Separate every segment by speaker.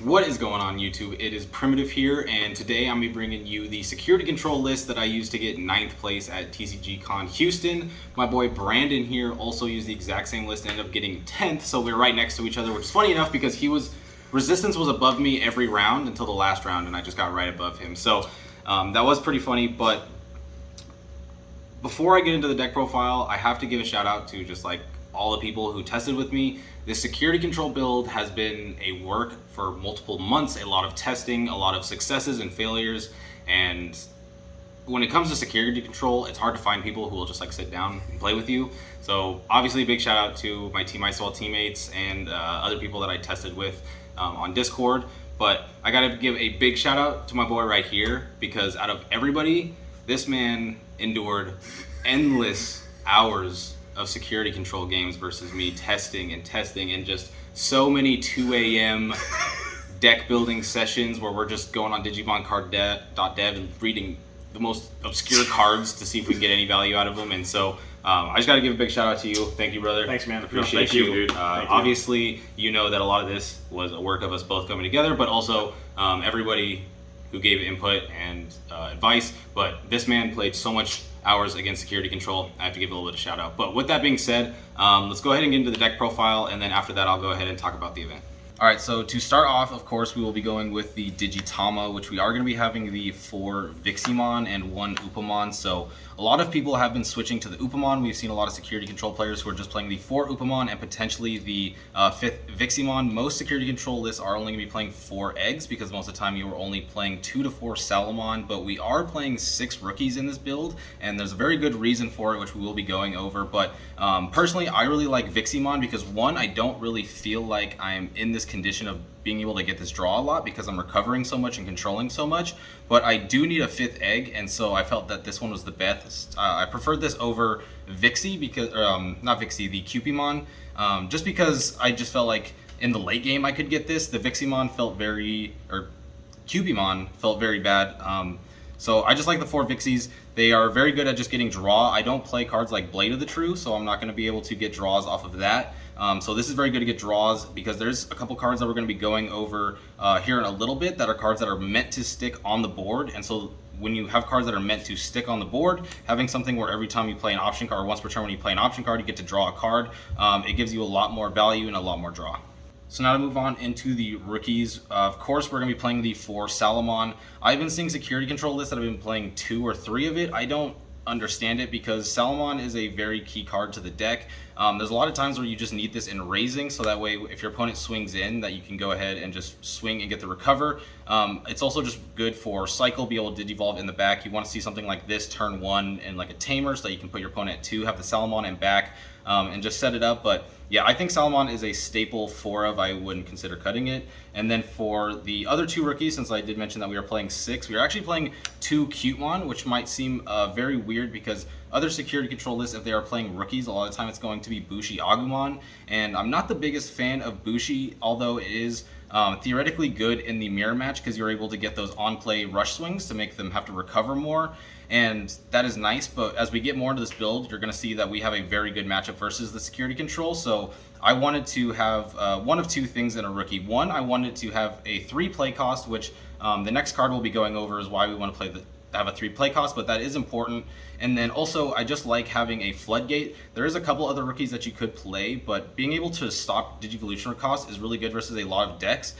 Speaker 1: What is going on, YouTube? It is Primitive here, and today I'm going to be bringing you the security control list that I used to get 9th place at TCG Con Houston. My boy Brandon here also used the exact same list and ended up getting 10th, so we're right next to each other, which is funny enough because Resistance was above me every round until the last round, and I just got right above him. So that was pretty funny, but before I get into the deck profile, I have to give a shout out to just like all the people who tested with me. This security control build has been a work for multiple months, a lot of testing, a lot of successes and failures, and when it comes to security control, it's hard to find people who will just like sit down and play with you. So obviously, big shout out to my Team Icewall teammates and other people that I tested with on Discord. But I gotta give a big shout out to my boy right here, because out of everybody, this man endured endless hours of security control games versus me testing and just so many 2 a.m. deck building sessions where we're just going on digimon.dev and reading the most obscure cards to see if we can get any value out of them. And so I just got to give a big shout out to you. Thank you, brother.
Speaker 2: Thanks, man.
Speaker 1: Appreciate
Speaker 2: Thank you, dude.
Speaker 1: Obviously, you know that a lot of this was a work of us both coming together, but also everybody who gave input and advice. But this man played so much hours against security control. I have to give a little bit of shout out. But with that being said, let's go ahead and get into the deck profile, and then after that I'll go ahead and talk about the event. All right, so to start off, of course, we will be going with the Digitama, which we are going to be having the 4 Viximon and 1 Upamon. So a lot of people have been switching to the Upamon. We've seen a lot of security control players who are just playing the 4 Upamon and potentially the 5th Viximon. Most security control lists are only going to be playing 4 eggs, because most of the time you are only playing 2 to 4 Salamon, but we are playing 6 rookies in this build, and there's a very good reason for it, which we will be going over. But personally, I really like Viximon because, one, I don't really feel like I'm in this condition of being able to get this draw a lot because I'm recovering so much and controlling so much, but I do need a 5th egg, and so I felt that this one was the best. I preferred this over Vixie because, not Vixie, the Cupimon, just because I just felt like in the late game I could get this. The Viximon felt Cupimon felt very bad. So I just like the 4 Vixies. They are very good at just getting draw. I don't play cards like Blade of the True, so I'm not going to be able to get draws off of that. So this is very good to get draws because there's a couple cards that we're going to be going over here in a little bit that are cards that are meant to stick on the board. And so when you have cards that are meant to stick on the board, having something where every time you play an option card, or once per turn when you play an option card, you get to draw a card, it gives you a lot more value and a lot more draw. So now to move on into the rookies, of course we're going to be playing the 4 Salamon. I've been seeing security control lists that have been playing 2 or 3 of it. I don't understand it because Salamon is a very key card to the deck. There's a lot of times where you just need this in raising, so that way if your opponent swings in, that you can go ahead and just swing and get the recover. It's also just good for cycle, be able to digivolve in the back. You want to see something like this turn 1 and like a Tamers, so that you can put your opponent at 2, have the Salamon in back, and just set it up. But yeah, I think Salamon is a staple 4 of. I wouldn't consider cutting it. And then for the other 2 rookies, since I did mention that we are playing 6, we are actually playing 2 Cutemon, which might seem very weird because other security control lists, if they are playing rookies, a lot of the time it's going to be Bushi Agumon. And I'm not the biggest fan of Bushi, although it is theoretically good in the mirror match because you're able to get those on-play rush swings to make them have to recover more. And that is nice, but as we get more into this build, you're going to see that we have a very good matchup versus the security control. So I wanted to have one of 2 things in a rookie. One, I wanted to have a 3 play cost, which the next card we'll be going over is why we want to have a 3 play cost, but that is important. And then also, I just like having a floodgate. There is a couple other rookies that you could play, but being able to stop Digivolution cost is really good versus a lot of decks.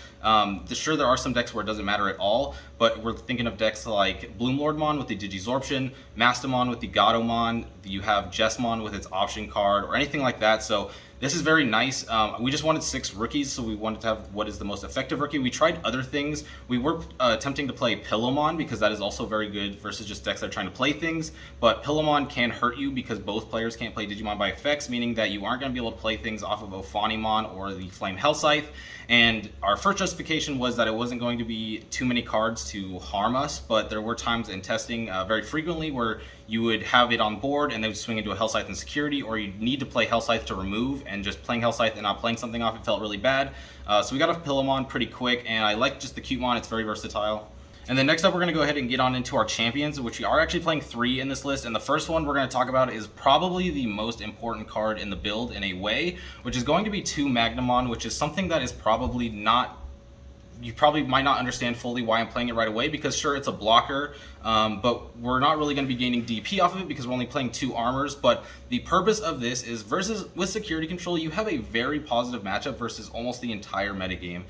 Speaker 1: Sure, there are some decks where it doesn't matter at all, but we're thinking of decks like Bloomlordmon with the Digizorption, Mastamon with the Gatomon, you have Jessmon with its option card, or anything like that. So this is very nice. We just wanted 6 rookies, so we wanted to have what is the most effective rookie. We tried other things. We were attempting to play Pillowmon because that is also very good versus just decks that are trying to play things. But Pillowmon can hurt you because both players can't play Digimon by effects, meaning that you aren't going to be able to play things off of Ophanimon or the Flame Hell Scythe. And our first justification was that it wasn't going to be too many cards to harm us, but there were times in testing very frequently where you would have it on board and they would swing into a Hell Scythe in security, or you'd need to play Hell Scythe to remove, and just playing Hell Scythe and not playing something off, it felt really bad. So we got off Pillowmon pretty quick, and I like just the Cutemon. It's very versatile. And then next up, we're going to go ahead and get on into our champions, which we are actually playing 3 in this list. And the first one we're going to talk about is probably the most important card in the build in a way, which is going to be 2 Magnamon, which is something that is probably not you probably might not understand fully why I'm playing it right away, because sure, it's a blocker, but we're not really going to be gaining DP off of it because we're only playing 2 armors. But the purpose of this is versus with security control, you have a very positive matchup versus almost the entire metagame.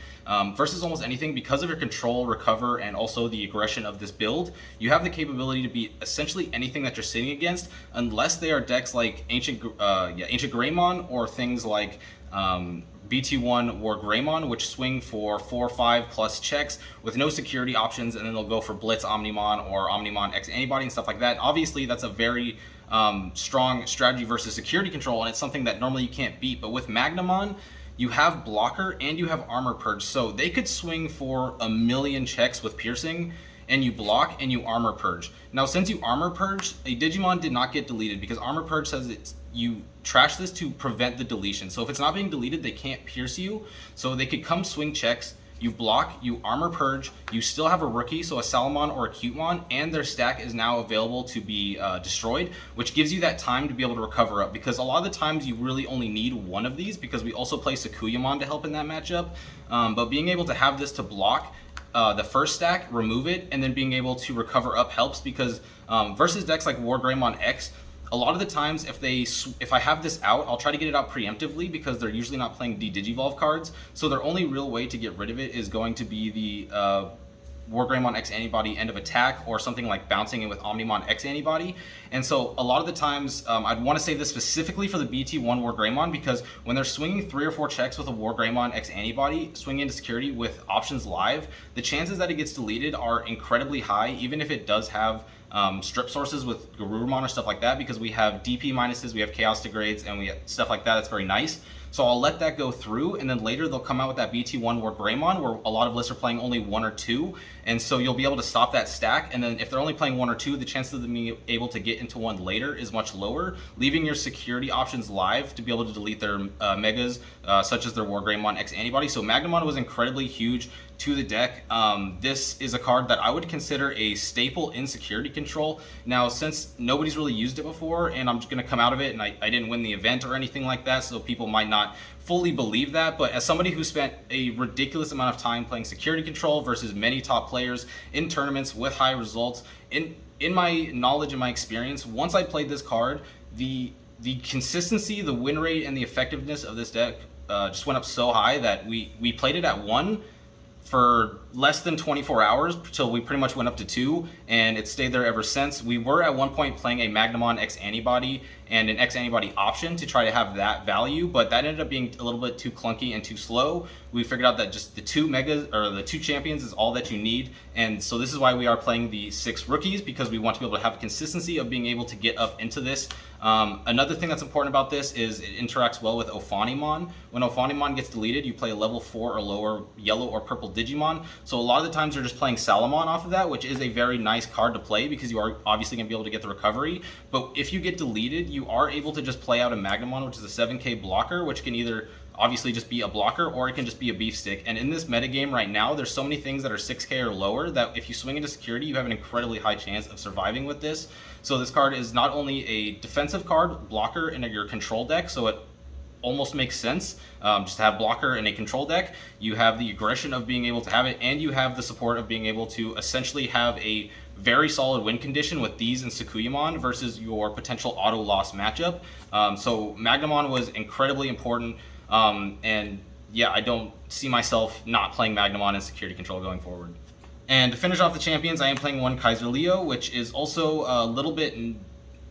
Speaker 1: Versus almost anything, because of your control, recover, and also the aggression of this build, you have the capability to beat essentially anything that you're sitting against, unless they are decks like Ancient Greymon or things like BT1 War Greymon, which swing for 4-5 plus checks with no security options, and then they'll go for Blitz Omnimon or Omnimon X Antibody and stuff like that. Obviously, that's a very strong strategy versus security control, and it's something that normally you can't beat. But with Magnamon, you have blocker and you have armor purge, so they could swing for 1,000,000 checks with piercing, and you block and you armor purge. Now, since you armor purge, a Digimon did not get deleted because armor purge says you trash this to prevent the deletion. So if it's not being deleted, they can't pierce you. So they could come swing checks, you block, you armor purge, you still have a rookie, so a Salamon or a Cutemon, and their stack is now available to be destroyed, which gives you that time to be able to recover up, because a lot of the times you really only need one of these, because we also play Sakuyamon to help in that matchup. But being able to have this to block the first stack, remove it, and then being able to recover up helps, because versus decks like War Greymon X, a lot of the times if I have this out, I'll try to get it out preemptively because they're usually not playing D-Digivolve cards, so their only real way to get rid of it is going to be the War Greymon X Antibody end of attack, or something like bouncing it with Omnimon X Antibody. And so a lot of the times, I'd want to save this specifically for the BT1 War Greymon, because when they're swinging 3 or 4 checks with a War Greymon X Antibody, swinging into security with options live, the chances that it gets deleted are incredibly high, even if it does have strip sources with Garurumon or stuff like that, because we have DP minuses, we have Chaos Degrades, and we have stuff like that. That's very nice. So I'll let that go through, and then later they'll come out with that BT1 War Greymon, where a lot of lists are playing only 1 or 2, and so you'll be able to stop that stack. And then if they're only playing 1 or 2, the chance of them being able to get into 1 later is much lower, leaving your security options live to be able to delete their megas, such as their War Greymon X Antibody. So Magnamon was incredibly huge to the deck. This is a card that I would consider a staple in security control. Now, since nobody's really used it before, and I'm just going to come out of it, and I didn't win the event or anything like that, so people might not fully believe that, but as somebody who spent a ridiculous amount of time playing security control versus many top players in tournaments with high results, in my knowledge and my experience, once I played this card, the consistency, the win rate, and the effectiveness of this deck just went up so high that we played it at 1 for less than 24 hours until we pretty much went up to 2, and it stayed there ever since. We were at one point playing a Magnamon X Antibody and an X Antibody option to try to have that value, but that ended up being a little bit too clunky and too slow. We figured out that just the 2 megas, or the 2 champions, is all that you need, and so this is why we are playing the 6 rookies, because we want to be able to have a consistency of being able to get up into this. Another thing that's important about this is it interacts well with Ophanimon. When Ophanimon gets deleted, you play a level 4 or lower yellow or purple Digimon. So a lot of the times you're just playing Salamon off of that, which is a very nice card to play because you are obviously going to be able to get the recovery. But if you get deleted, you are able to just play out a Magnamon, which is a 7k blocker, which can either obviously just be a blocker, or it can just be a beef stick. And in this metagame right now, there's so many things that are 6k or lower that if you swing into security, you have an incredibly high chance of surviving with this. So this card is not only a defensive card, blocker in your control deck, so it almost makes sense just to have blocker in a control deck. You have the aggression of being able to have it, and you have the support of being able to essentially have a very solid win condition with these and Sakuyamon versus your potential auto loss matchup. So Magnamon was incredibly important, and yeah, I don't see myself not playing Magnamon in security control going forward. And to finish off the champions, I am playing one Kaiser Leo, which is also a little bit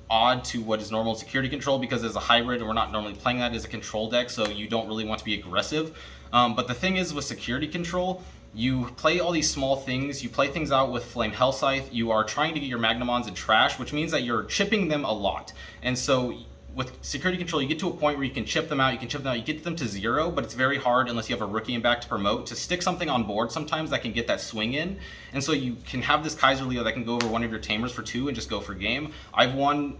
Speaker 1: odd to what is normal security control, because as a hybrid, we're not normally playing that as a control deck, so you don't really want to be aggressive. But the thing is, with security control, you play all these small things, you play things out with Flame Hell Scythe, you are trying to get your Magnamons in trash, which means that you're chipping them a lot. And so with security control, you get to a point where you can chip them out, you get them to 0, but it's very hard, unless you have a rookie in back to promote, to stick something on board sometimes that can get that swing in. And so you can have this Kaiser Leo that can go over one of your Tamers for 2 and just go for game. I've won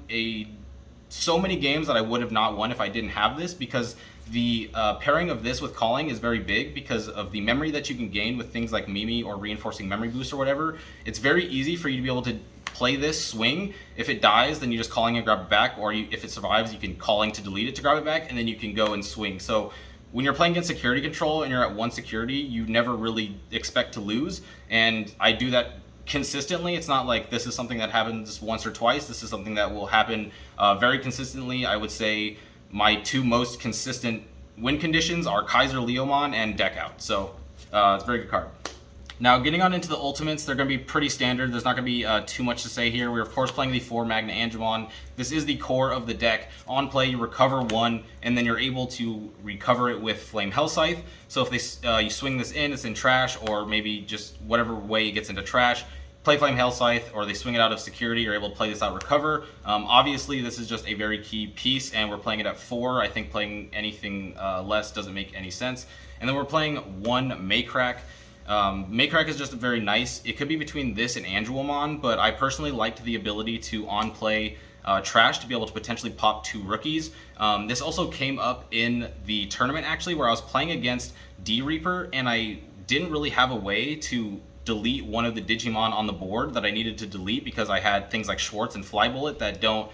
Speaker 1: so many games that I would have not won if I didn't have this, because the pairing of this with calling is very big because of the memory that you can gain with things like Mimi or reinforcing memory boost or whatever. It's very easy for you to be able to play this swing. If it dies, then you're just calling and grab it back, or if it survives, you can calling to delete it to grab it back, and then you can go and swing. So when you're playing against security control and you're at 1 security, you never really expect to lose. And I do that consistently. It's not like this is something that happens once or twice. This is something that will happen very consistently. I would say my 2 most consistent win conditions are Kaiser Leomon and Deck Out. So it's a very good card. Now, getting on into the ultimates, they're going to be pretty standard. There's not going to be too much to say here. We're, of course, playing the 4 Magna Angemon. This is the core of the deck. On play, you recover 1, and then you're able to recover it with Flame Hell Scythe. So if you swing this in, it's in trash, or maybe just whatever way it gets into trash, play Flame Hell Scythe, or they swing it out of security, you're able to play this out, recover. Obviously, this is just a very key piece, and we're playing it at 4. I think playing anything less doesn't make any sense. And then we're playing 1 Maycrack. Maycrack is just very nice. It could be between this and Angelomon, but I personally liked the ability to on-play trash to be able to potentially pop 2 rookies. This also came up in the tournament, actually, where I was playing against D-Reaper, and I didn't really have a way to delete one of the Digimon on the board that I needed to delete because I had things like Schwartz and Flybullet that don't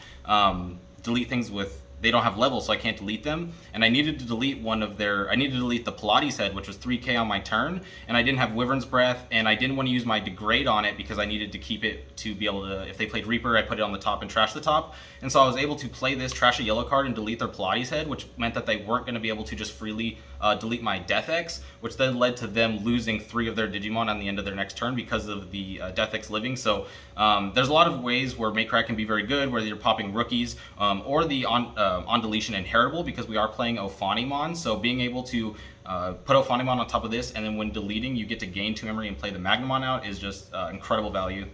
Speaker 1: delete things with... They don't have levels, so I can't delete them. And I needed to delete I needed to delete the Pilates head, which was 3k on my turn. And I didn't have Wyverns Breath, and I didn't want to use my Degrade on it because I needed to keep it to be able to, if they played Reaper, I put it on the top and trash the top. And so I was able to play this, trash a yellow card, and delete their Pilates head, which meant that they weren't going to be able to just freely delete my Death X, which then led to them losing 3 of their Digimon on the end of their next turn because of the Death X living. So there's a lot of ways where Maycrack can be very good, whether you're popping rookies or the on deletion inheritable, because we are playing Ophanimon. So being able to put Ophanimon on top of this, and then when deleting, you get to gain 2 memory and play the Magnamon out is just incredible value.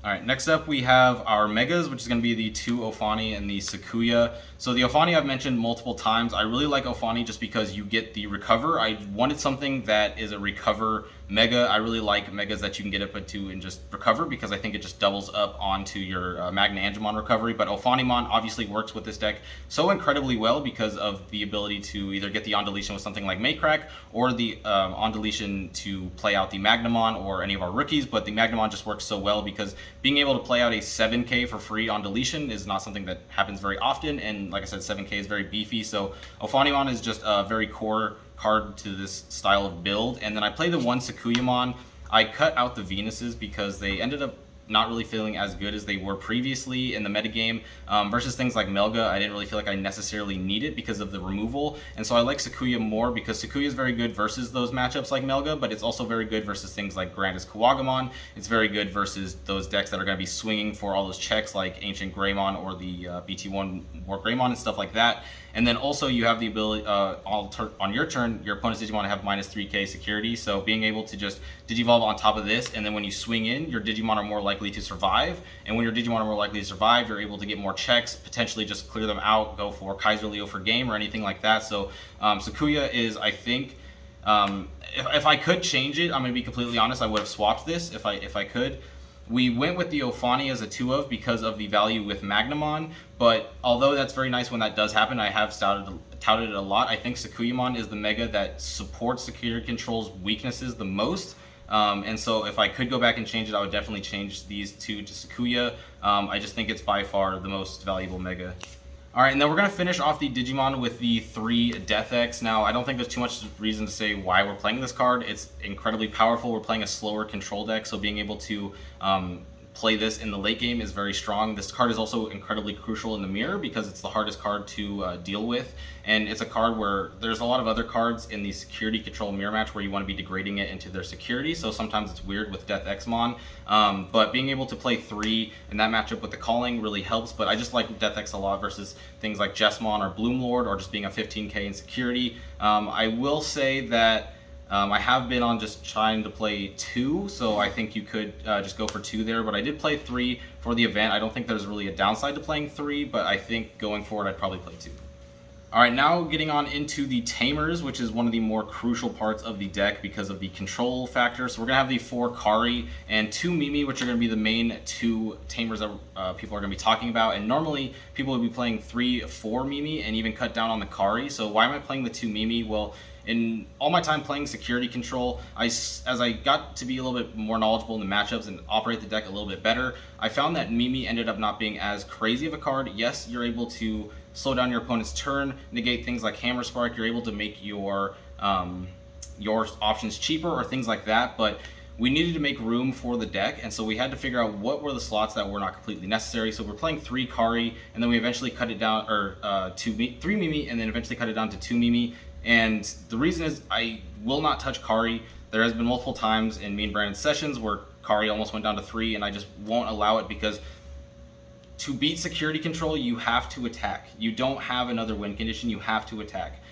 Speaker 1: All right, next up we have our Megas, which is going to be the 2 Ophani and the Sakuya. So the Ophani I've mentioned multiple times. I really like Ophani just because you get the recover. I wanted something that is a recover Mega. I really like Megas that you can get up into and just recover because I think it just doubles up onto your Magna Angemon recovery. But Ophanimon obviously works with this deck so incredibly well because of the ability to either get the on deletion with something like Maycrack or the on deletion to play out the Magnamon or any of our rookies. But the Magnamon just works so well because being able to play out a 7k for free on deletion is not something that happens very often. And like I said, 7k is very beefy. So Ophanimon is just a very core card to this style of build. And then I play the 1 Sakuyamon. I cut out the Venuses because they ended up not really feeling as good as they were previously in the metagame versus things like Melga. I didn't really feel like I necessarily need it because of the removal, and so I like Sakuya more because Sakuya is very good versus those matchups like Melga, but it's also very good versus things like Grandis Kawagamon. It's very good versus those decks that are going to be swinging for all those checks like Ancient Greymon or the BT1 War Greymon and stuff like that. And then also you have the ability on your turn, your opponent's Digimon have -3k security, so being able to just Digivolve on top of this, and then when you swing in, your Digimon are more likely to survive, and when your Digimon are more likely to survive, you're able to get more checks, potentially just clear them out, go for Kaiser Leo for game or anything like that. So Sakuya is, I think, if I could change it, I'm going to be completely honest, I would have swapped this if I could. We went with the Ophani as a 2-of because of the value with Magnamon, but although that's very nice when that does happen, I have touted it a lot. I think Sakuyamon is the Mega that supports security control's weaknesses the most, and so if I could go back and change it, I would definitely change these 2 to Sakuya. I just think it's by far the most valuable Mega. Alright, and then we're going to finish off the Digimon with the 3 Death X. Now, I don't think there's too much reason to say why we're playing this card. It's incredibly powerful. We're playing a slower control deck, so being able to play this in the late game is very strong. This card is also incredibly crucial in the mirror because it's the hardest card to deal with, and it's a card where there's a lot of other cards in the security control mirror match where you want to be degrading it into their security, so sometimes it's weird with Death Xmon, but being able to play 3 in that matchup with the calling really helps. But I just like Death X a lot versus things like Jessmon or Bloomlord or just being a 15k in security. I will say that I have been on just trying to play 2, so I think you could just go for 2 there, but I did play 3 for the event. I don't think there's really a downside to playing 3, but I think going forward I'd probably play 2. Alright, now getting on into the Tamers, which is one of the more crucial parts of the deck because of the control factor. So we're going to have the 4 Kari and 2 Mimi, which are going to be the main 2 Tamers that people are going to be talking about. And normally people would be playing 3, 4 Mimi and even cut down on the Kari. So why am I playing the 2 Mimi? Well, in all my time playing security control, as I got to be a little bit more knowledgeable in the matchups and operate the deck a little bit better, I found that Mimi ended up not being as crazy of a card. Yes, you're able to slow down your opponent's turn, negate things like Hammer Spark. You're able to make your options cheaper or things like that, but we needed to make room for the deck, and so we had to figure out what were the slots that were not completely necessary. So we're playing 3 Kari, and then we eventually cut it down, or 3 Mimi, and then eventually cut it down to 2 Mimi. And the reason is I will not touch Kari. There has been multiple times in me and Brandon's sessions where Kari almost went down to 3, and I just won't allow it, because to beat security control, you have to attack. You don't have another win condition, you have to attack.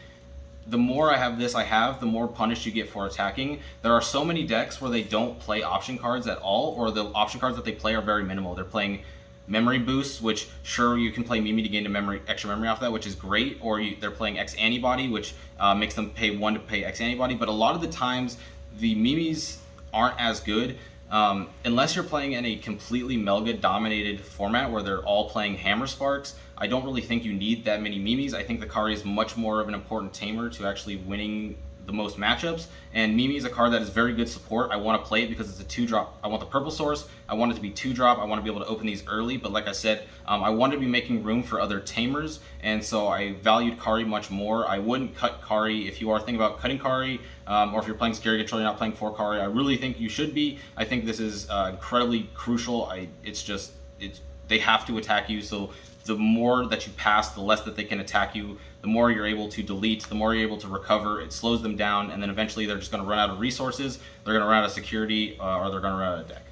Speaker 1: The more I have this, the more punished you get for attacking. There are so many decks where they don't play option cards at all, or the option cards that they play are very minimal. They're playing memory boosts, which sure, you can play Mimi to gain extra memory off that, which is great, or they're playing X antibody, which makes them pay 1 to pay X antibody. But a lot of the times, the Mimis aren't as good. Unless you're playing in a completely Melga dominated format where they're all playing Hammer Sparks, I don't really think you need that many Mimis. I think the Kari is much more of an important tamer to actually winning the most matchups, and Mimi is a card that is very good support. I want to play it because it's a 2-drop. I want the purple source. I want it to be 2-drop. I want to be able to open these early, but like I said, I wanted to be making room for other tamers, and so I valued Kari much more. I wouldn't cut Kari if you are thinking about cutting Kari, or if you're playing Scary Control, you're not playing 4 Kari. I really think you should be. I think this is incredibly crucial. They have to attack you, so the more that you pass, the less that they can attack you, the more you're able to delete, the more you're able to recover. It slows them down, and then eventually they're just going to run out of resources, they're going to run out of security, or they're going to run out of deck.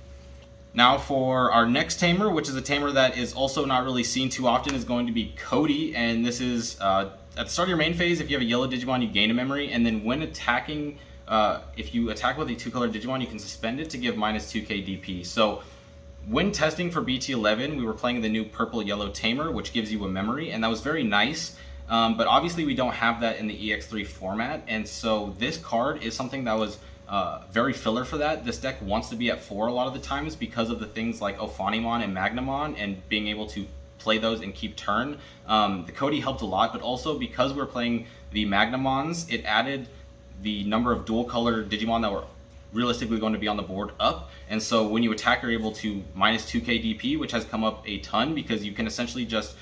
Speaker 1: Now for our next tamer, which is a tamer that is also not really seen too often, is going to be Cody, and this is at the start of your main phase. If you have a yellow Digimon, you gain a memory, and then when attacking, if you attack with a 2-color Digimon, you can suspend it to give -2k DP. So when testing for BT11, we were playing the new purple-yellow tamer, which gives you a memory, and that was very nice. But obviously we don't have that in the EX3 format, and so this card is something that was very filler for that. This deck wants to be at 4 a lot of the times because of the things like Ophanimon and Magnamon, and being able to play those and keep turn. The Cody helped a lot, but also because we're playing the Magnamons, it added the number of dual-color Digimon that were realistically going to be on the board up, and so when you attack, you're able to -2k DP, which has come up a ton, because you can essentially just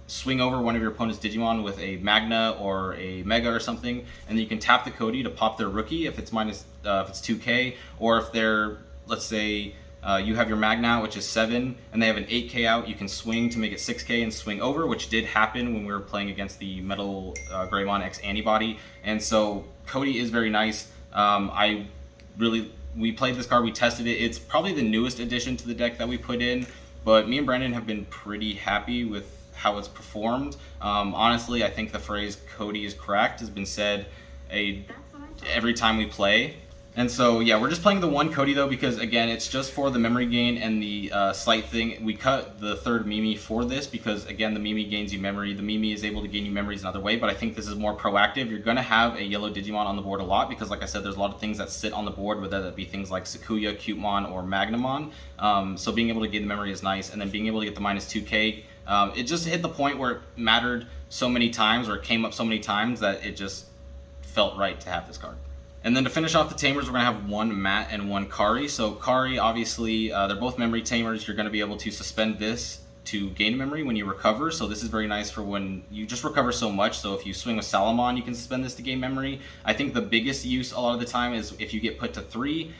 Speaker 1: swing over one of your opponent's Digimon with a Magna or a Mega or something, and then you can tap the Cody to pop their rookie if it's if it's 2k, or if they're, let's say, you have your Magna, which is 7, and they have an 8k out, you can swing to make it 6k and swing over, which did happen when we were playing against the Metal Greymon X Antibody, and so Cody is very nice. We played this card, we tested it. It's probably the newest addition to the deck that we put in, but me and Brandon have been pretty happy with how it's performed. Honestly, I think the phrase Cody is cracked has been said every time we play. And so, yeah, we're just playing the 1 Cody, though, because, again, it's just for the memory gain and the slight thing. We cut the 3rd Mimi for this because, again, the Mimi gains you memory. The Mimi is able to gain you memories another way, but I think this is more proactive. You're going to have a yellow Digimon on the board a lot because, like I said, there's a lot of things that sit on the board, whether that be things like Sakuya, Cutemon, or Magnamon. So being able to gain the memory is nice, and then being able to get the -2k, it just hit the point where it mattered so many times, or it came up so many times, that it just felt right to have this card. And then to finish off the tamers, we're going to have 1 Matt and 1 Kari. So Kari, obviously, they're both memory tamers. You're going to be able to suspend this to gain memory when you recover. So this is very nice for when you just recover so much. So if you swing with Salamon, you can suspend this to gain memory. I think the biggest use a lot of the time is if you get put to 3,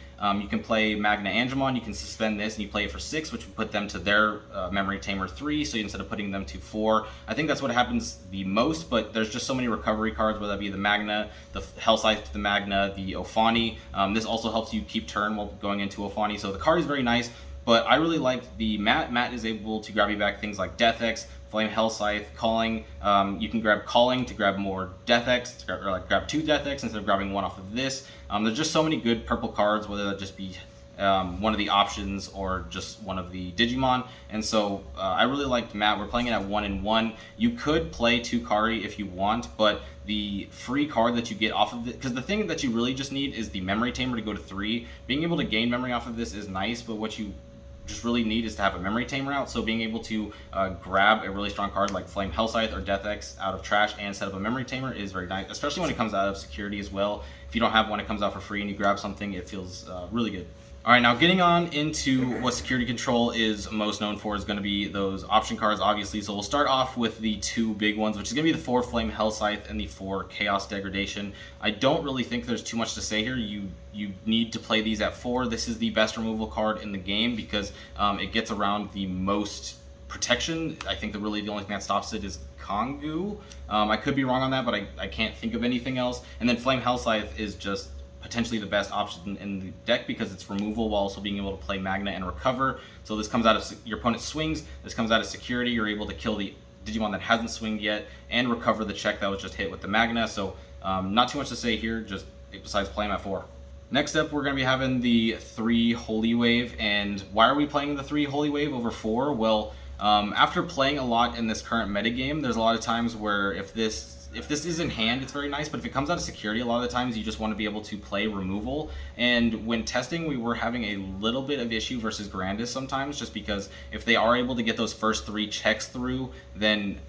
Speaker 1: you can play Magna Angemon, you can suspend this and you play it for 6, which would put them to their memory tamer 3, so instead of putting them to 4. I think that's what happens the most, but there's just so many recovery cards, whether that be the Magna, the Hellscythe to the Magna, the Ophani. This also helps you keep turn while going into Ophani, so the card is very nice, but I really like the Matt. Matt is able to grab you back things like Death X, Flame Hellscythe, Calling. You can grab Calling to grab more Death X, or grab 2 Death X instead of grabbing 1 off of this. There's just so many good purple cards, whether that just be one of the options or just one of the Digimon. And so I really liked Matt. We're playing it at 1 and 1. You could play 2 Kari if you want, but the free card that you get off of it, because the thing that you really just need is the memory tamer to go to 3. Being able to gain memory off of this is nice, but what you just really need is to have a memory tamer out. So being able to grab a really strong card like Flame Hellscythe or Death X out of trash and set up a memory tamer is very nice, especially when it comes out of security as well. If you don't have one, it comes out for free and you grab something, it feels really good. All right, now getting on into what security control is most known for is going to be those option cards, obviously. So we'll start off with the two big ones, which is going to be the 4 Flame Hell Scythe and the 4 Chaos Degradation. I don't really think there's too much to say here. You need to play these at 4. This is the best removal card in the game because it gets around the most protection. I think the only thing that stops it is Kongu. I could be wrong on that, but I can't think of anything else. And then Flame Hell Scythe is just potentially the best option in the deck because it's removal while also being able to play Magna and recover. So this comes out of your opponent swings, this comes out of security, you're able to kill the Digimon that hasn't swinged yet and recover the check that was just hit with the Magna. So not too much to say here, just besides playing at 4. Next up, we're going to be having the 3 Holy Wave. And why are we playing the 3 Holy Wave over 4? Well, after playing a lot in this current metagame, there's a lot of times where if this is in hand, it's very nice, but if it comes out of security, a lot of the times you just want to be able to play removal. And when testing, we were having a little bit of issue versus Grandis sometimes, just because if they are able to get those first 3 checks through, then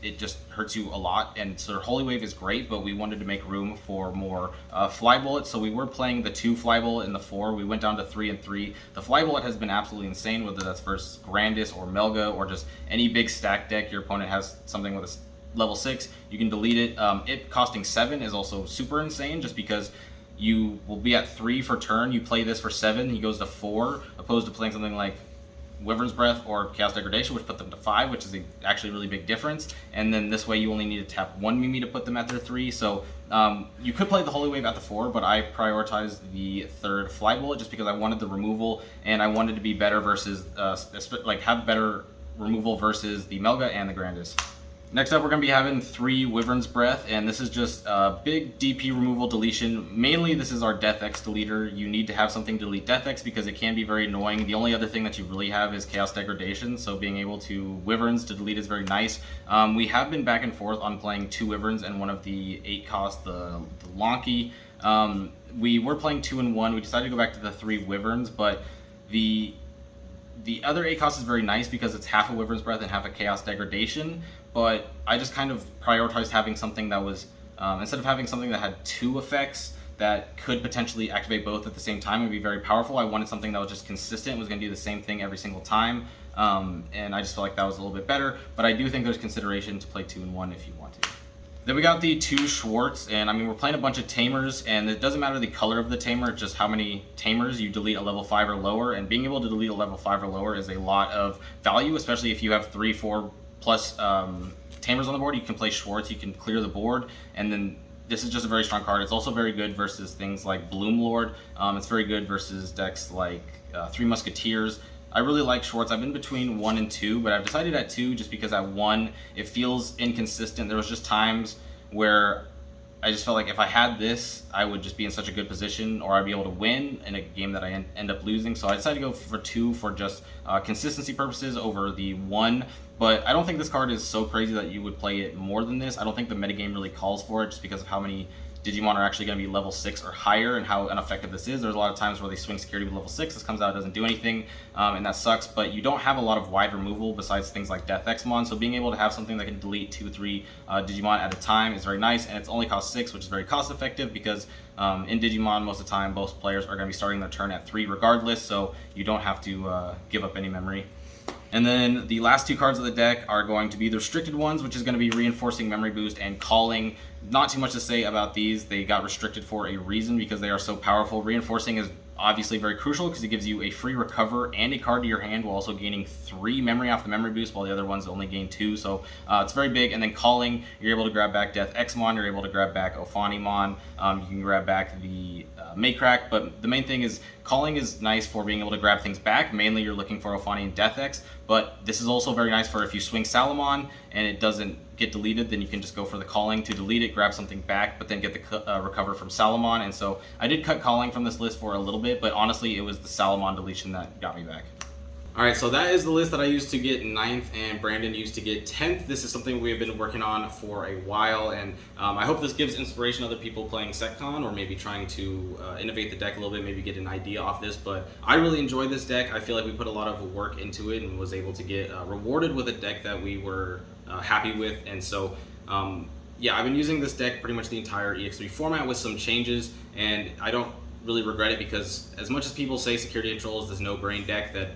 Speaker 1: it just hurts you a lot. And so Holy Wave is great, but we wanted to make room for more Fly Bullet, so we were playing the 2 Fly Bullet and the 4. We went down to 3 and 3. The Fly Bullet has been absolutely insane, whether that's versus Grandis or Melga or just any big stack deck. Your opponent has something with a level 6, you can delete it. It costing 7 is also super insane, just because you will be at 3 for turn, you play this for 7, he goes to 4, opposed to playing something like Wyverns Breath or Chaos Degradation, which put them to 5, which is actually a really big difference. And then this way you only need to tap 1 Mimi to put them at their 3. So you could play the Holy Wave at the 4, but I prioritized the 3rd Fly Bullet just because I wanted the removal and I wanted to be better versus, have better removal versus the Melga and the Grandis. Next up, we're going to be having 3 Wyverns Breath, and this is just a big DP removal deletion. Mainly, this is our Death X deleter. You need to have something to delete Death X because it can be very annoying. The only other thing that you really have is Chaos Degradation, so being able to Wyverns to delete is very nice. We have been back and forth on playing 2 Wyverns and one of the 8 cost, the Lonky. We were playing 2 and 1. We decided to go back to the 3 Wyverns, but the other 8 cost is very nice because it's half a Wyverns Breath and half a Chaos Degradation, but I just kind of prioritized having something that was, instead of having something that had 2 effects that could potentially activate both at the same time and be very powerful, I wanted something that was just consistent, was going to do the same thing every single time, and I just felt like that was a little bit better, but I do think there's consideration to play 2 and 1 if you want to. Then we got the 2 Schwartz, and I mean, we're playing a bunch of Tamers, and it doesn't matter the color of the Tamer, just how many Tamers you delete a level 5 or lower, and being able to delete a level 5 or lower is a lot of value, especially if you have 3, 4 plus Tamers on the board. You can play Schwartz, you can clear the board, and then this is just a very strong card. It's also very good versus things like Bloom Lord. It's very good versus decks like 3 Musketeers. I really like Schwartz. I've been between 1 and 2, but I've decided at 2 just because at 1 it feels inconsistent. There was just times where I just felt like if I had this, I would just be in such a good position, or I'd be able to win in a game that I end up losing. So I decided to go for 2 for just consistency purposes over the 1. But I don't think this card is so crazy that you would play it more than this. I don't think the metagame really calls for it just because of how many Digimon are actually going to be level 6 or higher and how ineffective this is. There's a lot of times where they swing security with level 6, this comes out, it doesn't do anything, and that sucks, but you don't have a lot of wide removal besides things like Death Xmon, so being able to have something that can delete 2 or 3 Digimon at a time is very nice, and it's only cost 6, which is very cost effective because in Digimon, most of the time, both players are going to be starting their turn at 3 regardless, so you don't have to give up any memory. And then the last 2 cards of the deck are going to be the restricted ones, which is going to be Reinforcing Memory Boost and Calling. Not too much to say about these. They got restricted for a reason because they are so powerful. Reinforcing is obviously very crucial because it gives you a free recover and a card to your hand while also gaining 3 memory off the memory boost, while the other ones only gain 2. So it's very big. And then Calling, you're able to grab back Death Xmon, you're able to grab back Ophanimon, you can grab back the Maycrack, but the main thing is Calling is nice for being able to grab things back. Mainly you're looking for Ophani and Death X, but this is also very nice for if you swing Salamon and it doesn't get deleted, then you can just go for the Calling to delete it, grab something back, but then get the recover from Salamon. And so I did cut Calling from this list for a little bit, but honestly it was the Salamon deletion that got me back. Alright, so that is the list that I used to get 9th and Brandon used to get 10th. This is something we have been working on for a while, and I hope this gives inspiration to other people playing SecCon or maybe trying to innovate the deck a little bit, maybe get an idea off this. But I really enjoy this deck. I feel like we put a lot of work into it and was able to get rewarded with a deck that we were happy with. And so yeah, I've been using this deck pretty much the entire EX3 format with some changes, and I don't really regret it, because as much as people say Security Control is this no-brain deck that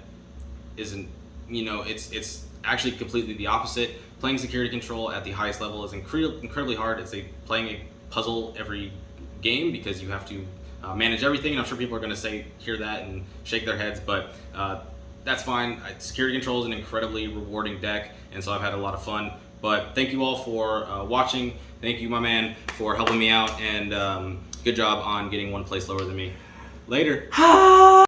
Speaker 1: isn't, it's actually completely the opposite. Playing Security Control at the highest level is incredibly hard. It's playing a puzzle every game, because you have to manage everything, and I'm sure people are going to hear that and shake their heads, but that's fine. Security Control is an incredibly rewarding deck, and so I've had a lot of fun. But thank you all for watching. Thank you, my man, for helping me out, and good job on getting one place lower than me. Later.